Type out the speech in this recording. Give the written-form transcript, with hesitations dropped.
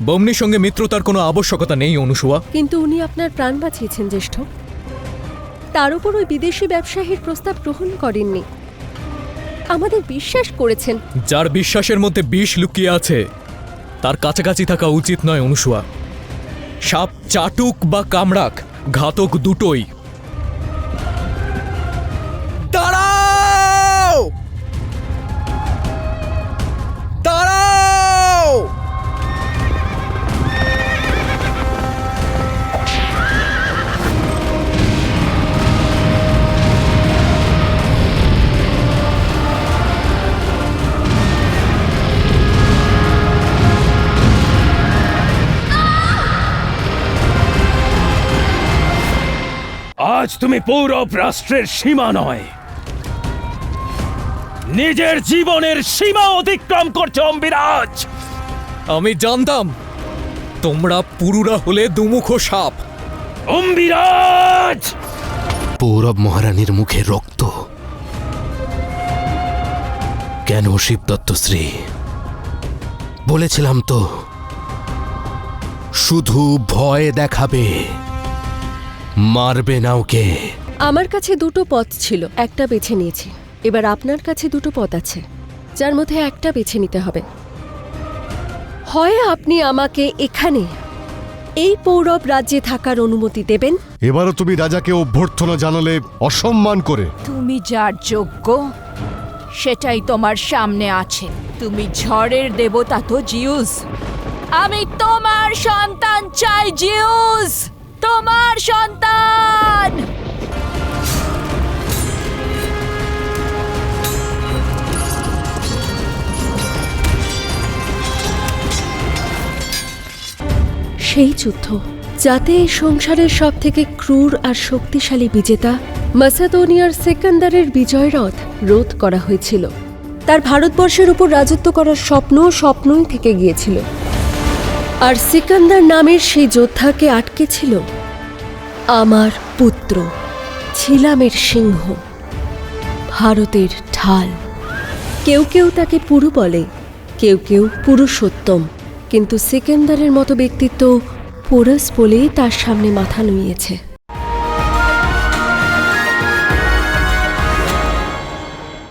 বমনির সঙ্গে মিত্রতার কোনো আবশ্যকতা নেই অনুসুয়া। কিন্তু উনি আপনার প্রাণ বাঁচিয়েছেন জ্যেষ্ঠ। তার উপর ওই বিদেশি ব্যবসায়ীর প্রস্তাব গ্রহণ করেননি, আমাদের বিশ্বাস করেছেন। যার বিশ্বাসের মধ্যে বিষ লুকিয়ে আছে তার কাছাকাছি থাকা উচিত নয় অনুসুয়া। সাপ চাটুক বা কামড়াক, ঘাতক দুটোই। দাঁড়াও, দাঁড়াও! আজ তুমি পৌরব রাষ্ট্রের সীমা নয়, নিজের জীবনের সীমা অতিক্রম করছো অম্বিরাজ। আমি জানতাম তোমরা পুরুরা হলে দুমুখ সাপ। অম্বিরাজ! পৌরব মহারানীর মুখে রক্ত। কেন শিবদত্ত শ্রী? বলেছিলাম তো, শুধু ভয় দেখাবে, মারবে না ওকে। আমার কাছে দুটো পথ ছিল, একটা বেছে নিয়েছি। এবার আপনার কাছে দুটো পথ আছে, যার মধ্যে একটা বেছে নিতে হবে। হয় আপনি আমাকে এখানে এই পৌরব রাজ্যে থাকার অনুমতি দেবেন। এবারও তুমি রাজাকে অভ্যর্থনা জানালে অসম্মান করে। তুমি যার যোগ্য সেটাই তোমার সামনে আছে। তুমি ঝড়ের দেবতা তো জিউস। আমি তোমার সন্তান চাই জিউস, তোমার সন্তান। সেই যুদ্ধ যাতে এই সংসারের সব থেকে ক্রূর আর শক্তিশালী বিজেতা মাসেদোনিয়ার সিকান্দারের বিজয়রথ রোধ করা হয়েছিল। তার ভারতবর্ষের উপর রাজত্ব করার স্বপ্নই থেকে গিয়েছিল। আর সিকান্দার নামের সেই যোদ্ধাকে আটকে ছিল আমার পুত্র, ছিলামের সিংহ, ভারতের ঢাল। কেউ কেউ তাকে পুরু বলে, কেউ কেউ পুরুষোত্তম, কিন্তু সিকান্দারের মতো ব্যক্তিত্ব পোরাস বলেই তার সামনে মাথা নুইয়েছে।